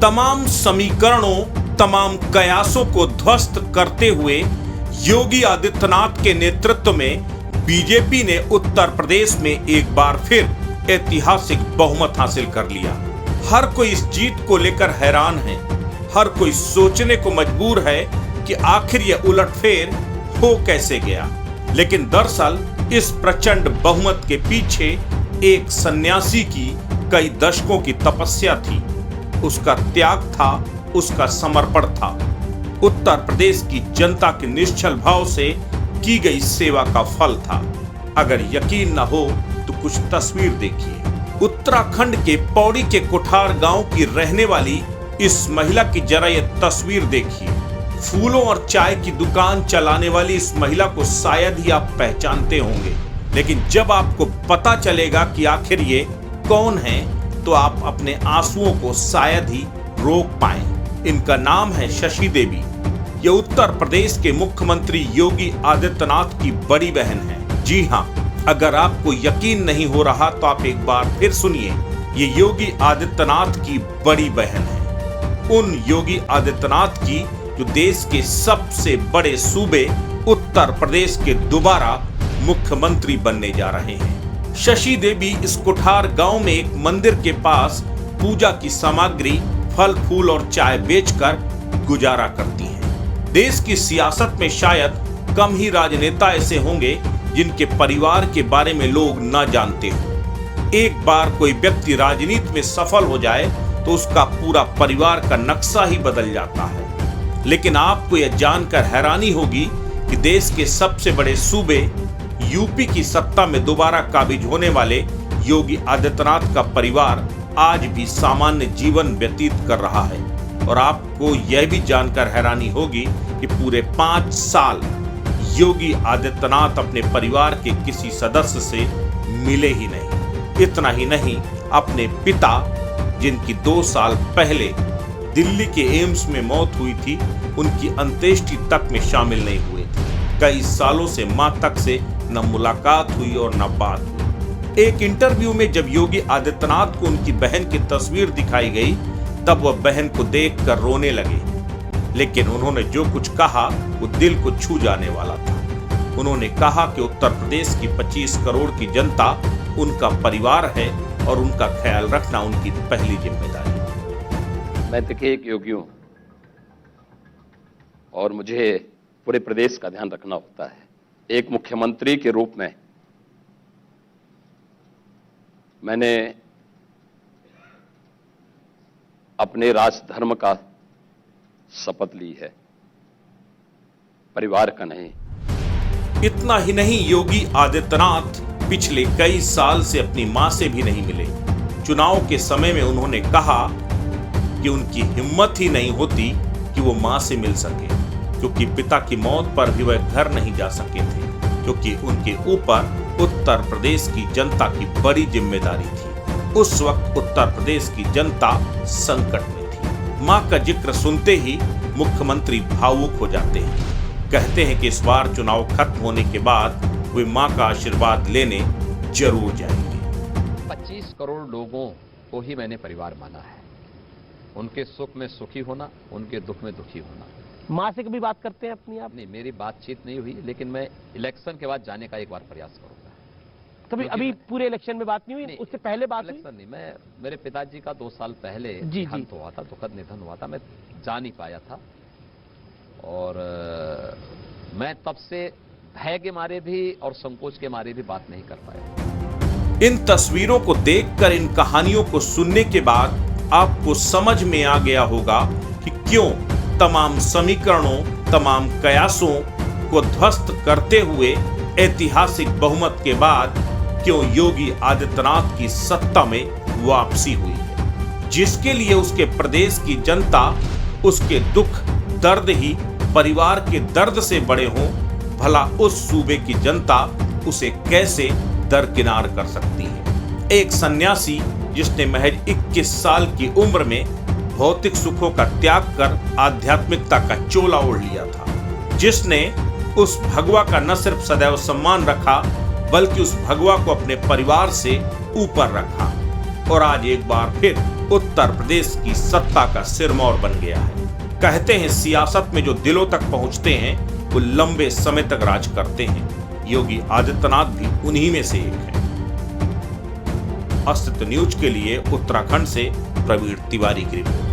तमाम समीकरणों, तमाम कयासों को ध्वस्त करते हुए योगी आदित्यनाथ के नेतृत्व में बीजेपी ने उत्तर प्रदेश में एक बार फिर ऐतिहासिक बहुमत हासिल कर लिया। हर कोई इस जीत को लेकर हैरान है। हर कोई सोचने को मजबूर है कि आखिर यह उलटफेर हो कैसे गया। लेकिन दरअसल इस प्रचंड बहुमत के पीछे एक सन्यासी की कई दशकों की तपस्या थी, उसका त्याग था, उसका समर्पण था, उत्तर प्रदेश की जनता के निश्चल भाव से की गई सेवा का फल था। अगर यकीन न हो तो कुछ तस्वीर देखिए। उत्तराखंड के पौड़ी के कुठार गांव की रहने वाली इस महिला की जरा ये तस्वीर देखिए। फूलों और चाय की दुकान चलाने वाली इस महिला को शायद ही आप पहचानते होंगे, लेकिन जब आपको पता चलेगा कि आखिर ये कौन है तो आप अपने आंसुओं को शायद ही रोक पाएं। इनका नाम है शशि देवी। ये उत्तर प्रदेश के मुख्यमंत्री योगी आदित्यनाथ की बड़ी बहन है। जी हाँ, अगर आपको यकीन नहीं हो रहा तो आप एक बार फिर सुनिए। ये योगी आदित्यनाथ की बड़ी बहन है, उन योगी आदित्यनाथ की जो देश के सबसे बड़े सूबे उत्तर प्रदेश के दोबारा मुख्यमंत्री बनने जा रहे हैं। शशि देवी इस कुठार गांव में एक मंदिर के पास पूजा की सामग्री, फल फूल और चाय बेचकर गुजारा करती हैं। देश की सियासत में शायद कम ही राजनेता ऐसे होंगे जिनके परिवार के बारे में लोग न जानते हो। एक बार कोई व्यक्ति राजनीति में सफल हो जाए तो उसका पूरा परिवार का नक्शा ही बदल जाता है। लेकिन आपको यह जानकर हैरानी होगी कि देश के सबसे बड़े सूबे यूपी की सत्ता में दोबारा काबिज होने वाले योगी आदित्यनाथ का परिवार आज भी सामान्य जीवन व्यतीत कर रहा है। और आपको यह भी जानकर हैरानी होगी कि पूरे 5 साल योगी आदित्यनाथ अपने परिवार के किसी सदस्य से मिले ही नहीं। इतना ही नहीं, अपने पिता जिनकी 2 साल पहले दिल्ली के एम्स में मौत हुई थी, उनकी अंत्येष्टि तक में शामिल नहीं हुए थे। कई सालों से मां तक से न मुलाकात हुई और न बात हुई। एक इंटरव्यू में जब योगी आदित्यनाथ को उनकी बहन की तस्वीर दिखाई गई तब वह बहन को देखकर रोने लगे। लेकिन उन्होंने जो कुछ कहा वो दिल को छू जाने वाला था। उन्होंने कहा कि उत्तर प्रदेश की 25 करोड़ की जनता उनका परिवार है और उनका ख्याल रखना उनकी पहली जिम्मेदारी है। मैं देखिए एक योगी हूं और मुझे पूरे प्रदेश का ध्यान रखना होता है। एक मुख्यमंत्री के रूप में मैंने अपने राजधर्म का शपथ ली है, परिवार का नहीं। इतना ही नहीं, योगी आदित्यनाथ पिछले कई साल से अपनी मां से भी नहीं मिले। चुनाव के समय में उन्होंने कहा कि उनकी हिम्मत ही नहीं होती कि वो मां से मिल सके, क्योंकि पिता की मौत पर भी वह घर नहीं जा सके थे, क्योंकि उनके ऊपर उत्तर प्रदेश की जनता की बड़ी जिम्मेदारी थी। उस वक्त उत्तर प्रदेश की जनता संकट में थी। मां का जिक्र सुनते ही मुख्यमंत्री भावुक हो जाते हैं। कहते हैं कि इस बार चुनाव खत्म होने के बाद वे मां का आशीर्वाद लेने जरूर जाएंगे। 25 करोड़ लोगों को ही मैंने परिवार माना है। उनके सुख में सुखी होना, उनके दुख में दुखी होना। मां से कभी बात करते हैं अपनी आप? नहीं, मेरी बातचीत नहीं हुई, लेकिन मैं इलेक्शन के बाद जाने का एक बार प्रयास करूंगा। कभी अभी पूरे इलेक्शन में बात नहीं हुई? उससे पहले बात हुई? इलेक्शन नहीं, मैं मेरे पिताजी का 2 साल पहले देहांत हुआ था, दुखद निधन हुआ था। मैं जा नहीं पाया था और मैं तब से भय के मारे भी और संकोच के मारे भी बात नहीं कर पाया। इन तस्वीरों को देखकर, इन कहानियों को सुनने के बाद आपको समझ में आ गया होगा कि क्यों तमाम समीकरणों, तमाम कयासों को ध्वस्त करते हुए ऐतिहासिक बहुमत के बाद क्यों योगी आदित्यनाथ की सत्ता में वापसी हुई है, जिसके लिए उसके प्रदेश की जनता, उसके दुख दर्द ही परिवार के दर्द से बड़े हों। भला उस सूबे की जनता उसे कैसे दरकिनार कर सकती है। एक सन्यासी जिसने महज 21 साल की उम्र में भौतिक सुखों का त्याग कर आध्यात्मिकता का चोला ओढ़ लिया था, जिसने उस भगवा का न सिर्फ सदैव सम्मान रखा बल्कि उस भगवा को अपने परिवार से ऊपर रखा और आज एक बार फिर उत्तर प्रदेश की सत्ता का सिरमौर बन गया है। कहते हैं सियासत में जो दिलों तक पहुंचते हैं वो लंबे समय तक राज करते हैं। योगी आदित्यनाथ भी उन्हीं में से एक है। अस्तित्व न्यूज के लिए उत्तराखंड से प्रवीण तिवारी की रिपोर्ट।